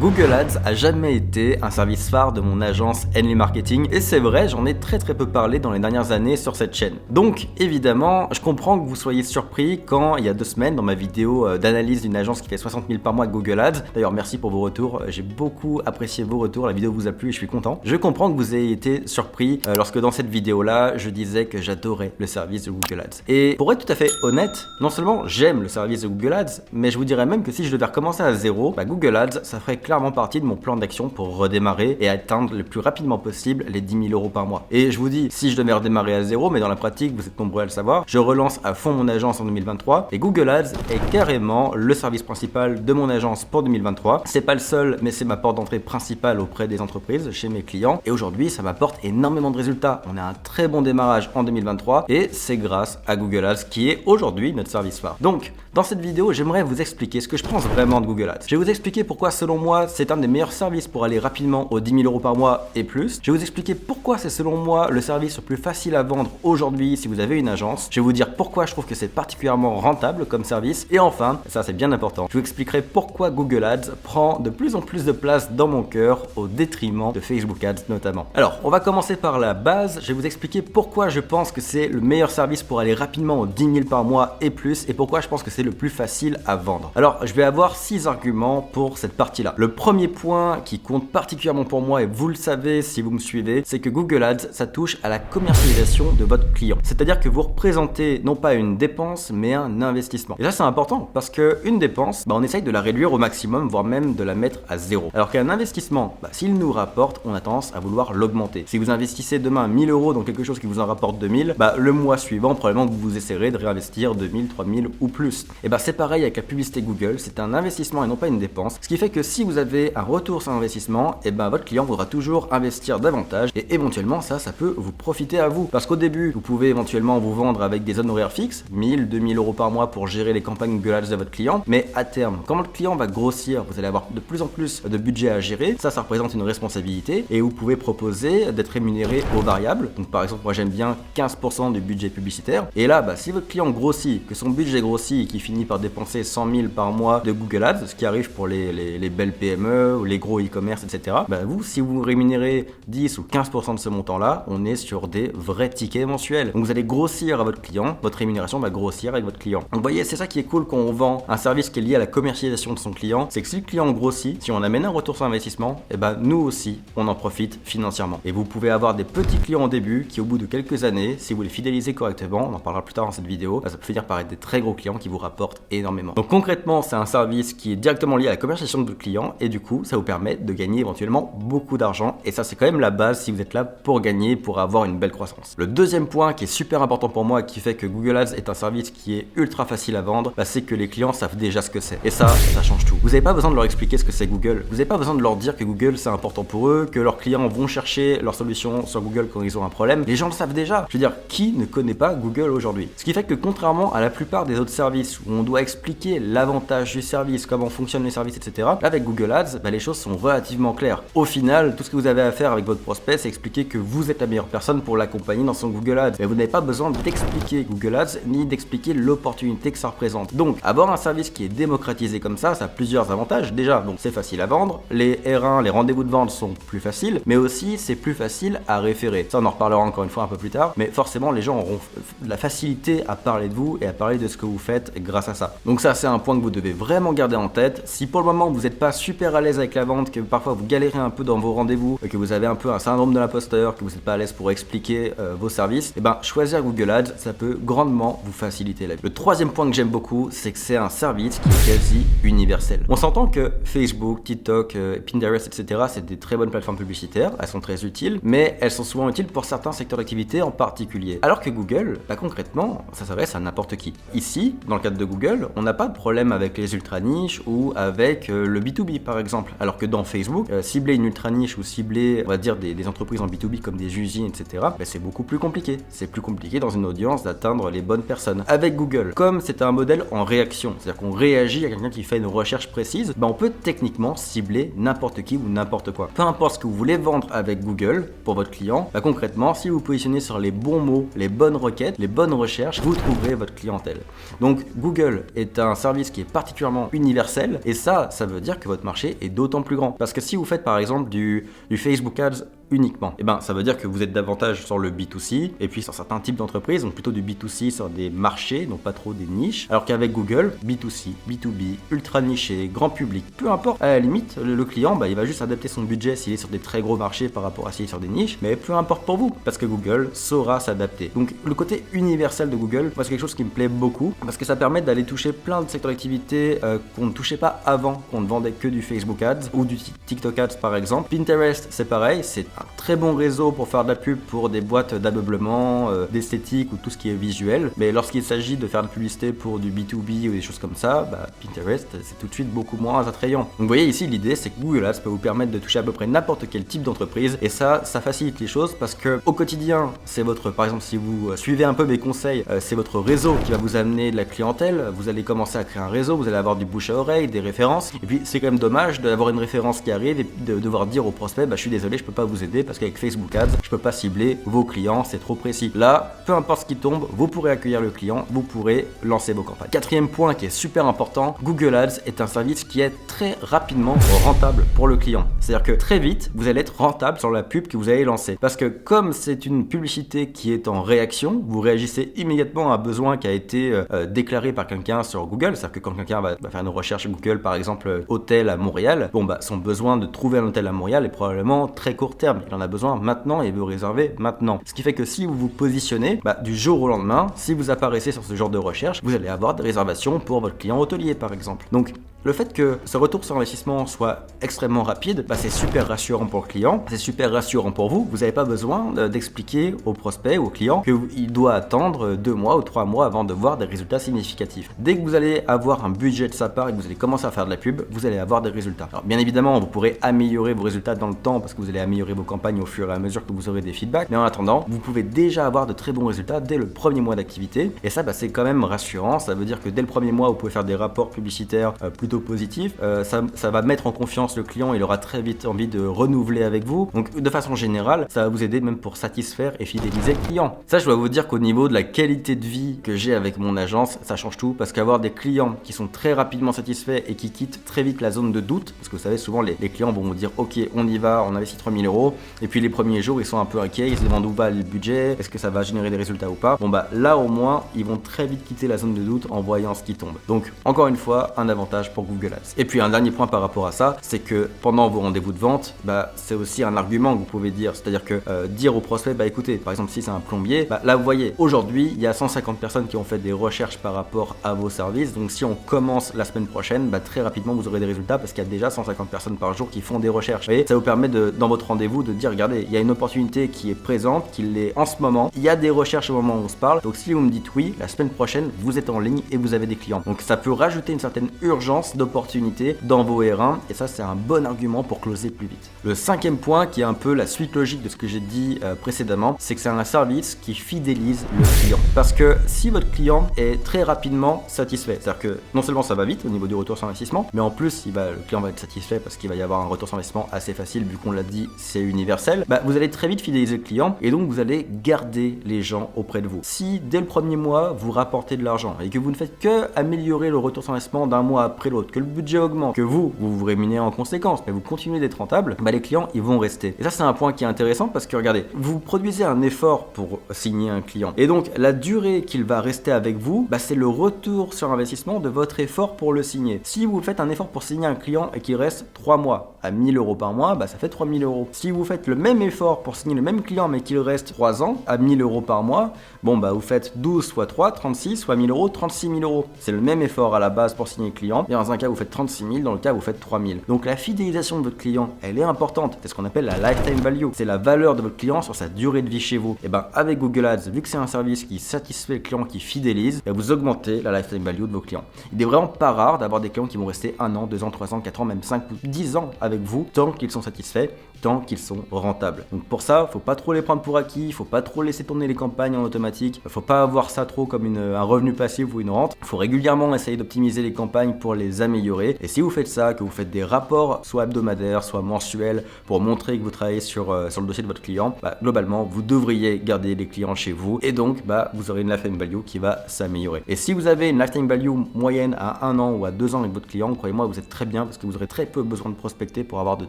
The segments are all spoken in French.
Google Ads a jamais été un service phare de mon agence Henley Marketing et c'est vrai, j'en ai très peu parlé dans les dernières années sur cette chaîne. Donc évidemment, je comprends que vous soyez surpris quand il y a 2 semaines dans ma vidéo d'analyse d'une agence qui fait 60 000 par mois de Google Ads, d'ailleurs merci pour vos retours, j'ai beaucoup apprécié vos retours, la vidéo vous a plu et je suis content. Je comprends que vous ayez été surpris lorsque dans cette vidéo là, je disais que j'adorais le service de Google Ads. Et pour être tout à fait honnête, non seulement j'aime le service de Google Ads, mais je vous dirais même que si je devais recommencer à zéro, Google Ads, ça ferait clairement partie de mon plan d'action pour redémarrer et atteindre le plus rapidement possible les 10 000 € par mois. Et je vous dis, si je devais redémarrer à zéro, mais dans la pratique, vous êtes nombreux à le savoir, je relance à fond mon agence en 2023 et Google Ads est carrément le service principal de mon agence pour 2023. C'est pas le seul, mais c'est ma porte d'entrée principale auprès des entreprises, chez mes clients. Et aujourd'hui, ça m'apporte énormément de résultats. On a un très bon démarrage en 2023 et c'est grâce à Google Ads qui est aujourd'hui notre service phare. Donc, dans cette vidéo, j'aimerais vous expliquer ce que je pense vraiment de Google Ads. Je vais vous expliquer pourquoi, selon moi, c'est un des meilleurs services pour aller rapidement aux 10 000 € par mois et plus. Je vais vous expliquer pourquoi c'est, selon moi, le service le plus facile à vendre aujourd'hui si vous avez une agence. Je vais vous dire pourquoi je trouve que c'est particulièrement rentable comme service. Et enfin, ça c'est bien important, je vous expliquerai pourquoi Google Ads prend de plus en plus de place dans mon cœur au détriment de Facebook Ads notamment. Alors, on va commencer par la base. Je vais vous expliquer pourquoi je pense que c'est le meilleur service pour aller rapidement aux 10 000 par mois et plus et pourquoi je pense que c'est le plus facile à vendre. Alors, je vais avoir 6 arguments pour cette partie-là. Le premier point qui compte particulièrement pour moi, et vous le savez si vous me suivez, c'est que Google Ads, ça touche à la commercialisation de votre client. C'est-à-dire que vous représentez non pas une dépense, mais un investissement. Et ça, c'est important parce qu'une dépense, on essaye de la réduire au maximum, voire même de la mettre à zéro. Alors qu'un investissement, s'il nous rapporte, on a tendance à vouloir l'augmenter. Si vous investissez demain 1 000 € dans quelque chose qui vous en rapporte 2 000, le mois suivant, probablement que vous essaierez de réinvestir 2 000, 3 000 ou plus. Et c'est pareil avec la publicité Google, c'est un investissement et non pas une dépense. Ce qui fait que si vous avez un retour sur investissement, votre client voudra toujours investir davantage et éventuellement ça peut vous profiter à vous. Parce qu'au début, vous pouvez éventuellement vous vendre avec des honoraires fixes, 1000, 2000 € par mois pour gérer les campagnes Google Ads de votre client. Mais à terme, quand votre client va grossir, vous allez avoir de plus en plus de budget à gérer. Ça représente une responsabilité et vous pouvez proposer d'être rémunéré aux variables. Donc par exemple, moi j'aime bien 15% du budget publicitaire. Et là, si votre client grossit, que son budget grossit et qu'il finit par dépenser 100 000 par mois de Google Ads, ce qui arrive pour les belles PME ou les gros e-commerce, etc. Vous, si vous rémunérez 10 ou 15% de ce montant-là, on est sur des vrais tickets mensuels. Donc vous allez grossir à votre client, votre rémunération va grossir avec votre client. Donc vous voyez, c'est ça qui est cool quand on vend un service qui est lié à la commercialisation de son client, c'est que si le client grossit, si on amène un retour sur investissement, nous aussi, on en profite financièrement. Et vous pouvez avoir des petits clients au début qui, au bout de quelques années, si vous les fidélisez correctement, on en parlera plus tard dans cette vidéo, ça peut finir par être des très gros clients qui vous rapportent énormément. Donc concrètement, c'est un service qui est directement lié à la commercialisation de votre client et du coup, ça vous permet de gagner éventuellement beaucoup d'argent et ça c'est quand même la base si vous êtes là pour gagner, pour avoir une belle croissance. Le deuxième point qui est super important pour moi et qui fait que Google Ads est un service qui est ultra facile à vendre, c'est que les clients savent déjà ce que c'est. Et ça change tout. Vous n'avez pas besoin de leur expliquer ce que c'est Google. Vous n'avez pas besoin de leur dire que Google c'est important pour eux, que leurs clients vont chercher leur solution sur Google quand ils ont un problème. Les gens le savent déjà. Je veux dire, qui ne connaît pas Google aujourd'hui? Ce qui fait que contrairement à la plupart des autres services où on doit expliquer l'avantage du service, comment fonctionnent les services, etc. Avec Google Ads, les choses sont relativement claires. Au final, tout ce que vous avez à faire avec votre prospect, c'est expliquer que vous êtes la meilleure personne pour l'accompagner dans son Google Ads. Mais vous n'avez pas besoin d'expliquer Google Ads ni d'expliquer l'opportunité que ça représente. Donc, avoir un service qui est démocratisé comme ça a plusieurs avantages. Déjà, donc c'est facile à vendre. Les R1, les rendez-vous de vente sont plus faciles, mais aussi c'est plus facile à référer. Ça, on en reparlera encore une fois un peu plus tard. Mais forcément, les gens auront de la facilité à parler de vous et à parler de ce que vous faites grâce à ça. Donc ça, c'est un point que vous devez vraiment garder en tête. Si pour le moment vous n'êtes pas super à l'aise avec la vente, que parfois vous galérez un peu dans vos rendez-vous, que vous avez un peu un syndrome de l'imposteur, que vous n'êtes pas à l'aise pour expliquer vos services, choisir Google Ads, ça peut grandement vous faciliter la vie. Le troisième point que j'aime beaucoup, c'est que c'est un service qui est quasi universel. On s'entend que Facebook, TikTok, Pinterest, etc. c'est des très bonnes plateformes publicitaires, elles sont très utiles, mais elles sont souvent utiles pour certains secteurs d'activité en particulier. Alors que Google, concrètement, ça s'adresse à n'importe qui. Ici, dans le cadre de Google, on n'a pas de problème avec les ultra niches ou avec le B2B par exemple. Alors que dans Facebook, cibler une ultra niche ou cibler, on va dire, des entreprises en B2B comme des usines, etc., c'est beaucoup plus compliqué. C'est plus compliqué dans une audience d'atteindre les bonnes personnes. Avec Google, comme c'est un modèle en réaction, c'est-à-dire qu'on réagit à quelqu'un qui fait une recherche précise, on peut techniquement cibler n'importe qui ou n'importe quoi. Peu importe ce que vous voulez vendre avec Google pour votre client, concrètement, si vous vous positionnez sur les bons mots, les bonnes requêtes, les bonnes recherches, vous trouverez votre clientèle. Donc Google est un service qui est particulièrement universel et ça veut dire que votre marché est d'autant plus grand. Parce que si vous faites par exemple du Facebook Ads uniquement, ça veut dire que vous êtes davantage sur le B2C et puis sur certains types d'entreprises, donc plutôt du B2C sur des marchés, donc pas trop des niches, alors qu'avec Google, B2C, B2B, ultra niché, grand public, peu importe, à la limite, le client, il va juste adapter son budget s'il est sur des très gros marchés par rapport à s'il est sur des niches, mais peu importe pour vous, parce que Google saura s'adapter. Donc le côté universel de Google, moi c'est quelque chose qui me plaît beaucoup, parce que ça permet d'aller toucher plein de secteurs d'activité qu'on ne touchait pas avant, qu'on ne vendait que du Facebook Ads ou du TikTok Ads par exemple. Pinterest, c'est pareil, c'est un très bon réseau pour faire de la pub pour des boîtes d'ameublement, d'esthétique ou tout ce qui est visuel, mais lorsqu'il s'agit de faire de la publicité pour du B2B ou des choses comme ça, Pinterest c'est tout de suite beaucoup moins attrayant. Donc vous voyez ici, l'idée c'est que Google Ads peut vous permettre de toucher à peu près n'importe quel type d'entreprise, et ça facilite les choses parce que au quotidien, c'est votre, par exemple si vous suivez un peu mes conseils, c'est votre réseau qui va vous amener de la clientèle, vous allez commencer à créer un réseau, vous allez avoir du bouche à oreille, des références, et puis c'est quand même dommage d'avoir une référence qui arrive et de devoir dire au prospect je suis désolé, je peux pas vous aider parce qu'avec Facebook Ads, je peux pas cibler vos clients, c'est trop précis. Là, peu importe ce qui tombe, vous pourrez accueillir le client, vous pourrez lancer vos campagnes. Quatrième point qui est super important, Google Ads est un service qui est très rapidement rentable pour le client. C'est-à-dire que très vite, vous allez être rentable sur la pub que vous allez lancer. Parce que comme c'est une publicité qui est en réaction, vous réagissez immédiatement à un besoin qui a été déclaré par quelqu'un sur Google. C'est-à-dire que quand quelqu'un va faire une recherche Google, par exemple, hôtel à Montréal, son besoin de trouver un hôtel à Montréal est probablement très court terme. Il en a besoin maintenant et il veut réserver maintenant. Ce qui fait que si vous vous positionnez, du jour au lendemain, si vous apparaissez sur ce genre de recherche, vous allez avoir des réservations pour votre client hôtelier, par exemple. Donc, le fait que ce retour sur investissement soit extrêmement rapide, c'est super rassurant pour le client, c'est super rassurant pour vous. Vous n'avez pas besoin d'expliquer au prospect ou au client qu'il doit attendre 2 mois ou 3 mois avant de voir des résultats significatifs. Dès que vous allez avoir un budget de sa part et que vous allez commencer à faire de la pub, vous allez avoir des résultats. Alors bien évidemment, vous pourrez améliorer vos résultats dans le temps parce que vous allez améliorer vos campagnes au fur et à mesure que vous aurez des feedbacks. Mais en attendant, vous pouvez déjà avoir de très bons résultats dès le premier mois d'activité. Et ça, c'est quand même rassurant. Ça veut dire que dès le premier mois, vous pouvez faire des rapports publicitaires plutôt positif, ça va mettre en confiance le client, il aura très vite envie de renouveler avec vous. Donc de façon générale, ça va vous aider même pour satisfaire et fidéliser le client. Ça, je dois vous dire qu'au niveau de la qualité de vie que j'ai avec mon agence, ça change tout parce qu'avoir des clients qui sont très rapidement satisfaits et qui quittent très vite la zone de doute, parce que vous savez, souvent les clients vont vous dire ok, on y va, on investit 3 000 euros, et puis les premiers jours, ils sont un peu inquiets, ils se demandent où va le budget, est-ce que ça va générer des résultats ou pas. Là au moins, ils vont très vite quitter la zone de doute en voyant ce qui tombe. Donc encore une fois, un avantage pour Google Ads. Et puis un dernier point par rapport à ça, c'est que pendant vos rendez-vous de vente, c'est aussi un argument que vous pouvez dire, c'est-à-dire que dire au prospect, écoutez, par exemple si c'est un plombier, là vous voyez, aujourd'hui il y a 150 personnes qui ont fait des recherches par rapport à vos services, donc si on commence la semaine prochaine, très rapidement vous aurez des résultats parce qu'il y a déjà 150 personnes par jour qui font des recherches. Vous voyez, ça vous permet dans votre rendez-vous de dire, regardez, il y a une opportunité qui est présente, qui l'est en ce moment, il y a des recherches au moment où on se parle, donc si vous me dites oui, la semaine prochaine vous êtes en ligne et vous avez des clients. Donc ça peut rajouter une certaine urgence d'opportunité dans vos R1 et ça c'est un bon argument pour closer plus vite. Le 5e point qui est un peu la suite logique de ce que j'ai dit précédemment, c'est que c'est un service qui fidélise le client. Parce que si votre client est très rapidement satisfait, c'est-à-dire que non seulement ça va vite au niveau du retour sur investissement, mais en plus le client va être satisfait parce qu'il va y avoir un retour sur investissement assez facile vu qu'on l'a dit, c'est universel, vous allez très vite fidéliser le client et donc vous allez garder les gens auprès de vous. Si dès le premier mois vous rapportez de l'argent et que vous ne faites que améliorer le retour sur investissement d'un mois après l'autre, que le budget augmente, que vous vous rémunérez en conséquence, mais vous continuez d'être rentable, les clients ils vont rester. Et ça c'est un point qui est intéressant parce que regardez, vous produisez un effort pour signer un client et donc la durée qu'il va rester avec vous, c'est le retour sur investissement de votre effort pour le signer. Si vous faites un effort pour signer un client et qu'il reste 3 mois à 1000 euros par mois, ça fait 3000 euros. Si vous faites le même effort pour signer le même client mais qu'il reste 3 ans à 1000 euros par mois, vous faites 12 fois 3, 36 fois 1000 euros, 36 000 euros. C'est le même effort à la base pour signer le client. Et dans un cas vous faites 36 000, dans le cas vous faites 3000. Donc la fidélisation de votre client, elle est importante. C'est ce qu'on appelle la lifetime value. C'est la valeur de votre client sur sa durée de vie chez vous. Et avec Google Ads, vu que c'est un service qui satisfait le client, qui fidélise, vous augmentez la lifetime value de vos clients. Il est vraiment pas rare d'avoir des clients qui vont rester 1 an, 2 ans, 3 ans, 4 ans, même 5 ou 10 ans avec vous, tant qu'ils sont satisfaits, tant qu'ils sont rentables. Donc pour ça, faut pas trop les prendre pour acquis, faut pas trop laisser tourner les campagnes en automatique, faut pas avoir ça trop comme un revenu passif ou une rente. Faut régulièrement essayer d'optimiser les campagnes pour les les améliorer. Et si vous faites ça, que vous faites des rapports soit hebdomadaires, soit mensuels pour montrer que vous travaillez sur le dossier de votre client, globalement, vous devriez garder les clients chez vous et donc vous aurez une lifetime value qui va s'améliorer. Et si vous avez une lifetime value moyenne à 1 an ou à 2 ans avec votre client, croyez-moi, vous êtes très bien parce que vous aurez très peu besoin de prospecter pour avoir de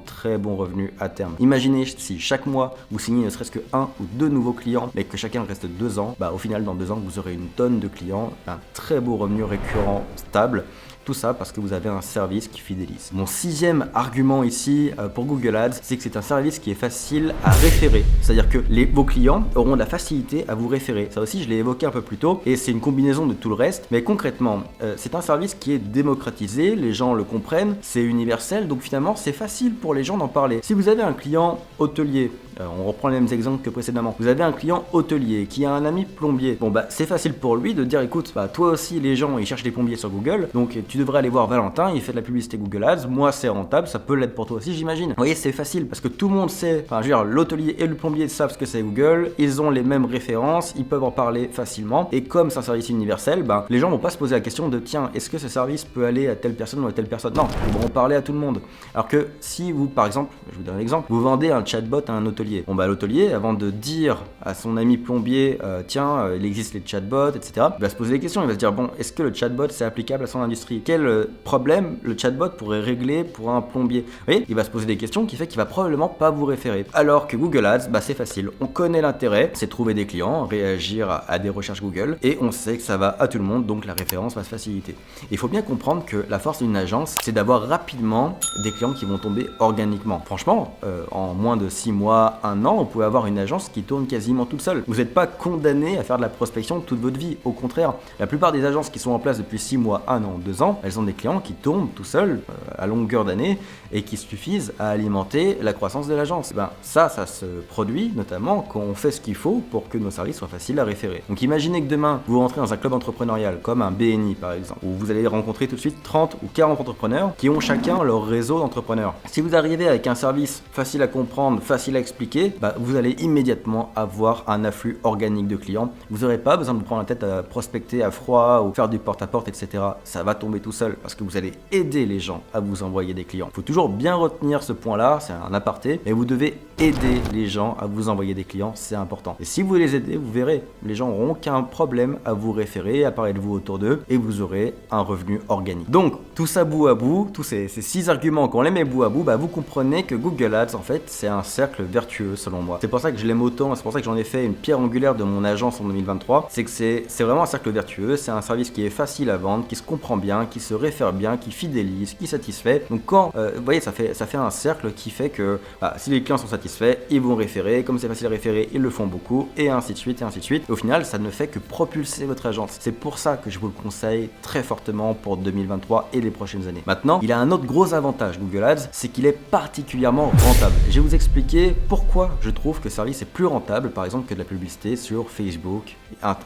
très bons revenus à terme. Imaginez si chaque mois vous signez ne serait-ce que 1 ou 2 nouveaux clients, mais que chacun reste 2 ans, au final dans 2 ans vous aurez une tonne de clients, un très beau revenu récurrent stable. Tout ça parce que vous avez un service qui fidélise. Mon 6e argument ici pour Google Ads, c'est que c'est un service qui est facile à référer. C'est-à-dire que vos clients auront de la facilité à vous référer. Ça aussi, je l'ai évoqué un peu plus tôt et c'est une combinaison de tout le reste. Mais concrètement, c'est un service qui est démocratisé, les gens le comprennent, c'est universel, donc finalement, c'est facile pour les gens d'en parler. Si vous avez un client hôtelier, on reprend les mêmes exemples que précédemment. Vous avez un client hôtelier qui a un ami plombier. C'est facile pour lui de dire écoute, toi aussi les gens ils cherchent des plombiers sur Google, donc tu devrais aller voir Valentin, il fait de la publicité Google Ads, moi c'est rentable, ça peut l'être pour toi aussi j'imagine. Vous voyez, c'est facile parce que tout le monde sait, l'hôtelier et le plombier savent ce que c'est Google, ils ont les mêmes références, ils peuvent en parler facilement et comme c'est un service universel, les gens vont pas se poser la question de tiens, est-ce que ce service peut aller à telle personne ou à telle personne? Non, ils vont parler à tout le monde. Alors que si vous, par exemple, je vous donne un exemple, vous vendez un chatbot à un hôtelier. L'hôtelier, avant de dire à son ami plombier, il existe les chatbots, etc., il va se poser des questions, il va se dire, est-ce que le chatbot c'est applicable à son industrie? Quel problème le chatbot pourrait régler pour un plombier? Vous voyez, il va se poser des questions qui fait qu'il va probablement pas vous référer. Alors que Google Ads, c'est facile, on connaît l'intérêt, c'est trouver des clients, réagir à des recherches Google, et on sait que ça va à tout le monde, donc la référence va se faciliter. Il faut bien comprendre que la force d'une agence, c'est d'avoir rapidement des clients qui vont tomber organiquement. Franchement, en moins de 6 mois, 1 an, vous pouvez avoir une agence qui tourne quasiment toute seule. Vous n'êtes pas condamné à faire de la prospection toute votre vie. Au contraire, la plupart des agences qui sont en place depuis 6 mois, 1 an, 2 ans, elles ont des clients qui tombent tout seuls à longueur d'année et qui suffisent à alimenter la croissance de l'agence. Ça se produit notamment quand on fait ce qu'il faut pour que nos services soient faciles à référer. Donc imaginez que demain, vous rentrez dans un club entrepreneurial comme un BNI par exemple, où vous allez rencontrer tout de suite 30 ou 40 entrepreneurs qui ont chacun leur réseau d'entrepreneurs. Si vous arrivez avec un service facile à comprendre, facile à expliquer, vous allez immédiatement avoir un afflux organique de clients. Vous n'aurez pas besoin de vous prendre la tête à prospecter à froid ou faire du porte-à-porte, etc. Ça va tomber tout seul parce que vous allez aider les gens à vous envoyer des clients. Il faut toujours bien retenir ce point-là, c'est un aparté, mais vous devez aider les gens à vous envoyer des clients, c'est important. Et si vous les aidez, vous verrez, les gens n'auront aucun problème à vous référer, à parler de vous autour d'eux, et vous aurez un revenu organique. Donc, tout ça bout à bout, tous ces 6 arguments, quand on les met bout à bout, vous comprenez que Google Ads, en fait, c'est un cercle vertueux selon moi. C'est pour ça que je l'aime autant, c'est pour ça que j'en ai fait une pierre angulaire de mon agence en 2023, c'est que c'est vraiment un cercle vertueux, c'est un service qui est facile à vendre, qui se comprend bien, qui se réfère bien, qui fidélise, qui satisfait. Donc quand, vous voyez, ça fait un cercle qui fait que si les clients sont satisfaits, ils vont référer, comme c'est facile à référer, ils le font beaucoup, et ainsi de suite, et ainsi de suite. Et au final, ça ne fait que propulser votre agence. C'est pour ça que je vous le conseille très fortement pour 2023 et les prochaines années. Maintenant, il a un autre gros avantage, Google Ads, c'est qu'il est particulièrement rentable. Je vais vous expliquer pourquoi je trouve que ce service est plus rentable, par exemple, que de la publicité sur Facebook,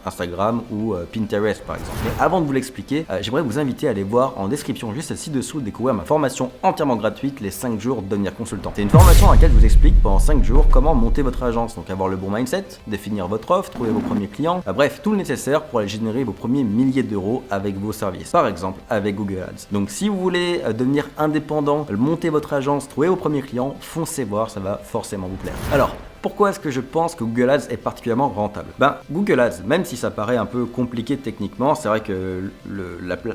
Instagram ou Pinterest, par exemple. Mais avant de vous l'expliquer, j'aimerais vous inviter à aller voir en description juste ci-dessous, découvrir ma formation entièrement gratuite, les 5 jours de devenir consultant. C'est une formation dans laquelle je vous explique pendant 5 jours comment monter votre agence, donc avoir le bon mindset, définir votre offre, trouver vos premiers clients, bref, tout le nécessaire pour aller générer vos premiers milliers d'euros avec vos services, par exemple avec Google Ads. Donc si vous voulez devenir indépendant, monter votre agence, trouver vos premiers clients, foncez voir, ça va forcément vous plaire. Alors, pourquoi est-ce que je pense que Google Ads est particulièrement rentable? Google Ads, même si ça paraît un peu compliqué techniquement, c'est vrai que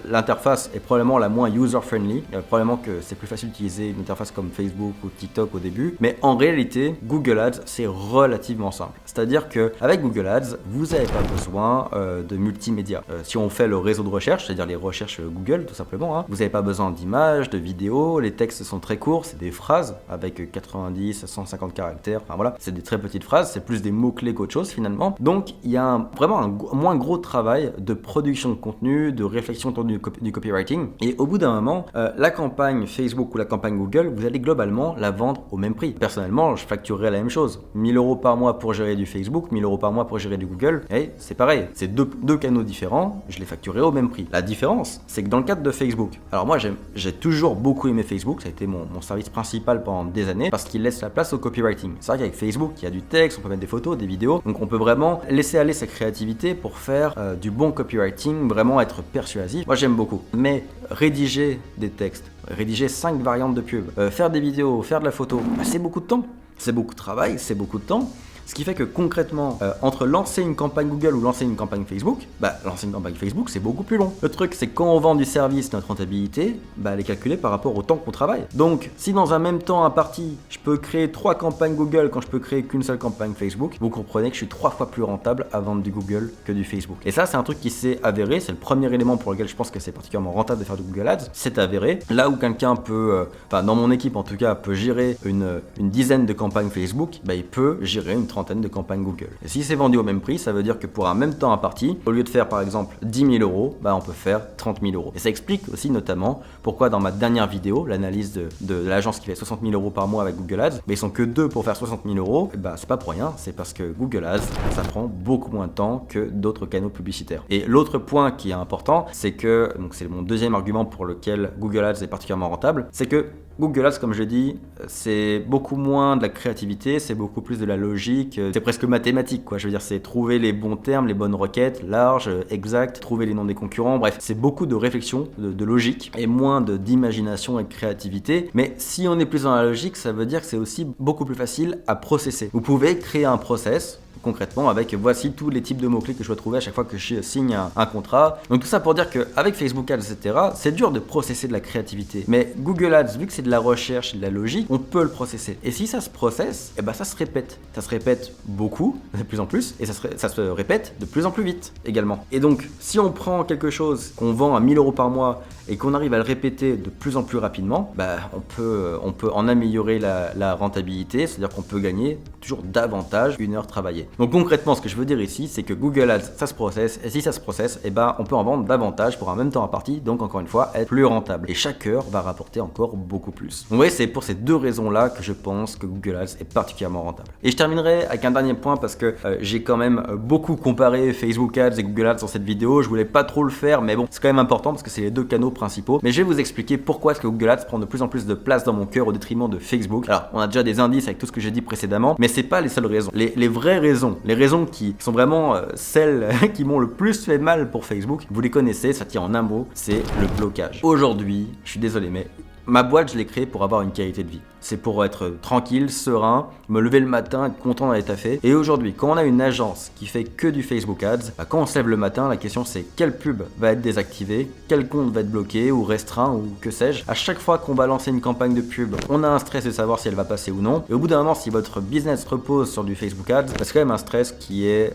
l'interface est probablement la moins user-friendly, probablement que c'est plus facile d'utiliser une interface comme Facebook ou TikTok au début, mais en réalité, Google Ads, c'est relativement simple. C'est-à-dire qu'avec Google Ads, vous n'avez pas besoin de multimédia. Si on fait le réseau de recherche, c'est-à-dire les recherches Google tout simplement, vous n'avez pas besoin d'images, de vidéos, les textes sont très courts, c'est des phrases avec 90 à 150 caractères, enfin voilà, c'est des très petites phrases, c'est plus des mots-clés qu'autre chose finalement. Donc il y a vraiment un moins gros travail de production de contenu, de réflexion autour du copywriting. Et au bout d'un moment, la campagne Facebook ou la campagne Google, vous allez globalement la vendre au même prix. Personnellement, je facturerais la même chose. 1000 € par mois pour gérer du Facebook, 1000 € par mois pour gérer du Google. Et c'est pareil, c'est deux canaux différents, je les facturerai au même prix. La différence, c'est que dans le cadre de Facebook, alors moi j'ai toujours beaucoup aimé Facebook, ça a été mon service principal pendant des années parce qu'il laisse la place au copywriting. C'est vrai qu'avec Facebook, Facebook, il y a du texte, on peut mettre des photos, des vidéos. Donc on peut vraiment laisser aller sa créativité pour faire du bon copywriting, vraiment être persuasif. Moi j'aime beaucoup. Mais rédiger des textes, rédiger 5 variantes de pub, faire des vidéos, faire de la photo, c'est beaucoup de temps. C'est beaucoup de travail, c'est beaucoup de temps. Ce qui fait que concrètement, entre lancer une campagne Google ou lancer une campagne Facebook, lancer une campagne Facebook, c'est beaucoup plus long. Le truc, c'est que quand on vend du service, notre rentabilité, elle est calculée par rapport au temps qu'on travaille. Donc, si dans un même temps imparti, je peux créer 3 campagnes Google quand je peux créer qu'une seule campagne Facebook, vous comprenez que je suis 3 fois plus rentable à vendre du Google que du Facebook. Et ça, c'est un truc qui s'est avéré, c'est le premier élément pour lequel je pense que c'est particulièrement rentable de faire du Google Ads, c'est avéré. Là où quelqu'un peut, dans mon équipe en tout cas, peut gérer une dizaine de campagnes Facebook, il peut gérer une trentaine de campagnes Google. Et si c'est vendu au même prix, ça veut dire que pour un même temps imparti, au lieu de faire par exemple 10 000 euros, on peut faire 30 000 euros. Et ça explique aussi notamment pourquoi dans ma dernière vidéo, l'analyse de l'agence qui fait 60 000 euros par mois avec Google Ads, ils sont que 2 pour faire 60 000 euros, c'est pas pour rien, c'est parce que Google Ads, ça prend beaucoup moins de temps que d'autres canaux publicitaires. Et l'autre point qui est important, c'est que, donc c'est mon deuxième argument pour lequel Google Ads est particulièrement rentable, c'est que Google Ads, comme je dis, c'est beaucoup moins de la créativité, c'est beaucoup plus de la logique, c'est presque mathématique, quoi. Je veux dire, c'est trouver les bons termes, les bonnes requêtes, larges, exactes, trouver les noms des concurrents, bref, c'est beaucoup de réflexion, de logique, et moins d'imagination et de créativité. Mais si on est plus dans la logique, ça veut dire que c'est aussi beaucoup plus facile à processer. Vous pouvez créer un process, concrètement avec voici tous les types de mots-clés que je dois trouver à chaque fois que je signe un contrat. Donc tout ça pour dire qu'avec Facebook Ads, etc., c'est dur de processer de la créativité. Mais Google Ads, vu que c'est de la recherche et de la logique, on peut le processer. Et si ça se processe, ça se répète. Ça se répète beaucoup, de plus en plus, et ça se répète de plus en plus vite également. Et donc, si on prend quelque chose qu'on vend à 1000 euros par mois et qu'on arrive à le répéter de plus en plus rapidement, on peut en améliorer la rentabilité, c'est-à-dire qu'on peut gagner toujours davantage une heure travaillée. Donc concrètement, ce que je veux dire ici, c'est que Google Ads, ça se processe, et si ça se processe, on peut en vendre davantage pour un même temps imparti, donc encore une fois, être plus rentable. Et chaque heure va rapporter encore beaucoup plus. Donc c'est pour ces deux raisons-là que je pense que Google Ads est particulièrement rentable. Et je terminerai avec un dernier point parce que j'ai quand même beaucoup comparé Facebook Ads et Google Ads dans cette vidéo. Je voulais pas trop le faire, mais bon, c'est quand même important parce que c'est les deux canaux principaux. Mais je vais vous expliquer pourquoi est-ce que Google Ads prend de plus en plus de place dans mon cœur au détriment de Facebook. Alors, on a déjà des indices avec tout ce que j'ai dit précédemment, mais c'est pas les seules raisons. Les vraies raisons, les raisons qui sont vraiment celles qui m'ont le plus fait mal pour Facebook, vous les connaissez, ça tient en un mot, c'est le blocage. Aujourd'hui, je suis désolé, mais ma boîte, je l'ai créée pour avoir une qualité de vie. C'est pour être tranquille, serein, me lever le matin, être content d'aller taffer. Et aujourd'hui, quand on a une agence qui fait que du Facebook Ads, quand on se lève le matin, la question c'est quelle pub va être désactivée, quel compte va être bloqué ou restreint ou que sais-je. À chaque fois qu'on va lancer une campagne de pub, on a un stress de savoir si elle va passer ou non. Et au bout d'un moment, si votre business repose sur du Facebook Ads, c'est quand même un stress qui est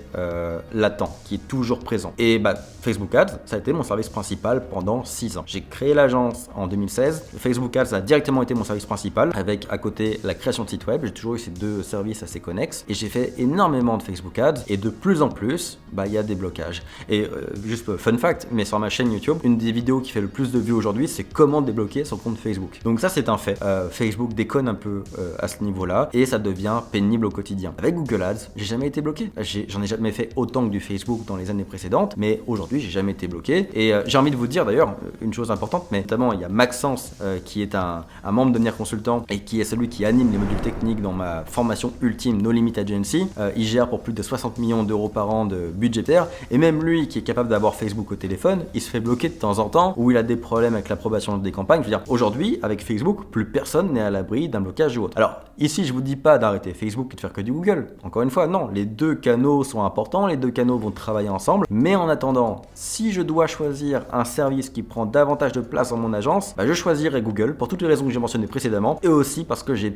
latent, qui est toujours présent. Et Facebook Ads, ça a été mon service principal pendant 6 ans. J'ai créé l'agence en 2016. Facebook Ads a directement été mon service principal avec à côté la création de site web. J'ai toujours eu ces deux services assez connexes et j'ai fait énormément de Facebook Ads et de plus en plus, il y a des blocages. Et juste fun fact, mais sur ma chaîne YouTube, une des vidéos qui fait le plus de vues aujourd'hui, c'est comment débloquer son compte Facebook. Donc ça, c'est un fait. Facebook déconne un peu à ce niveau-là et ça devient pénible au quotidien. Avec Google Ads, j'ai jamais été bloqué. J'en ai jamais fait autant que du Facebook dans les années précédentes, mais aujourd'hui, j'ai jamais été bloqué. Et j'ai envie de vous dire d'ailleurs une chose importante, mais notamment il y a Maxence qui est un membre de Devenir Consultant et qui est celui qui anime les modules techniques dans ma formation ultime No Limit Agency. Il gère pour plus de 60 millions d'euros par an de budgétaire et même lui qui est capable d'avoir Facebook au téléphone, il se fait bloquer de temps en temps ou il a des problèmes avec l'approbation des campagnes. Je veux dire, aujourd'hui, avec Facebook, plus personne n'est à l'abri d'un blocage ou autre. Alors, ici, je vous dis pas d'arrêter Facebook et de faire que du Google. Encore une fois, non, les deux canaux sont importants, les deux canaux vont travailler ensemble, mais en attendant, si je dois choisir un service qui prend davantage de place dans mon agence, je choisirai Google pour toutes les raisons que j'ai mentionnées précédemment et aussi parce que je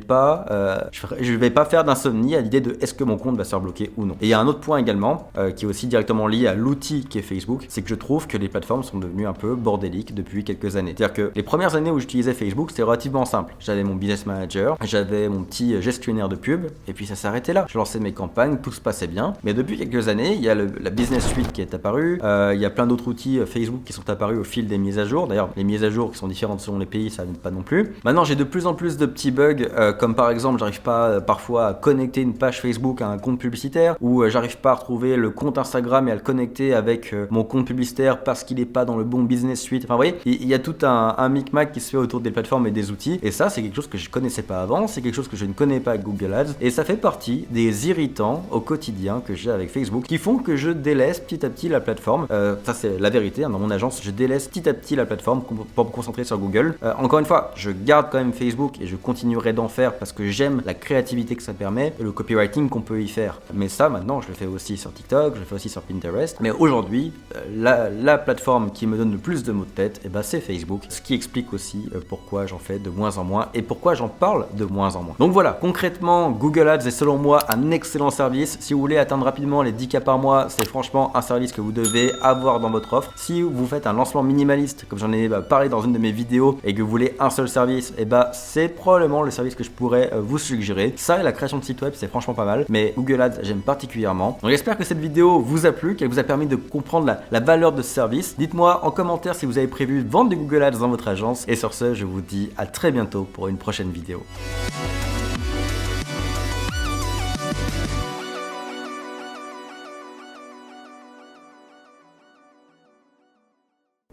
vais pas faire d'insomnie à l'idée de est-ce que mon compte va se faire bloquer ou non. Et il y a un autre point également qui est aussi directement lié à l'outil qui est Facebook, c'est que je trouve que les plateformes sont devenues un peu bordéliques depuis quelques années. C'est-à-dire que les premières années où j'utilisais Facebook, c'était relativement simple. J'avais mon business manager, j'avais mon petit gestionnaire de pub et puis ça s'arrêtait là. Je lançais mes campagnes, tout se passait bien. Mais depuis quelques années, il y a la business suite qui est apparue, il y a plein d'autres outils Facebook qui sont apparus au fil des mises à jour. D'ailleurs, les mises à jour qui sont différentes selon les pays, ça n'aide pas non plus. Maintenant, j'ai de plus en plus de petits bugs, comme par exemple, j'arrive pas parfois à connecter une page Facebook à un compte publicitaire, ou j'arrive pas à retrouver le compte Instagram et à le connecter avec mon compte publicitaire parce qu'il est pas dans le bon business suite. Enfin, vous voyez, il y a tout un micmac qui se fait autour des plateformes et des outils, et ça, c'est quelque chose que je connaissais pas avant, c'est quelque chose que je ne connais pas avec Google Ads, et ça fait partie des irritants au quotidien que j'ai avec Facebook, qui font que je délaisse petit à petit la plateforme. Ça, c'est la vérité, hein, dans mon agence, je délaisse petit à petit la plateforme pour me concentrer sur Google. Encore une fois, je garde quand même Facebook et je continuerai d'en faire parce que j'aime la créativité que ça permet et le copywriting qu'on peut y faire. Mais ça, maintenant, je le fais aussi sur TikTok, je le fais aussi sur Pinterest. Mais aujourd'hui, la plateforme qui me donne le plus de maux de tête, c'est Facebook. Ce qui explique aussi pourquoi j'en fais de moins en moins et pourquoi j'en parle de moins en moins. Donc voilà, concrètement, Google Ads est selon moi un excellent service. Si vous voulez atteindre rapidement les 10K par mois, c'est franchement un service que vous devez avoir dans votre offre. Si vous faites un lancement minimaliste, comme j'en ai parlé dans une de mes vidéos, et que vous voulez un seul service, c'est probablement le service que je pourrais vous suggérer. Ça et la création de site web, c'est franchement pas mal, mais Google Ads, j'aime particulièrement. Donc j'espère que cette vidéo vous a plu, qu'elle vous a permis de comprendre la valeur de ce service. Dites-moi en commentaire si vous avez prévu de vendre des Google Ads dans votre agence. Et sur ce, je vous dis à très bientôt pour une prochaine vidéo.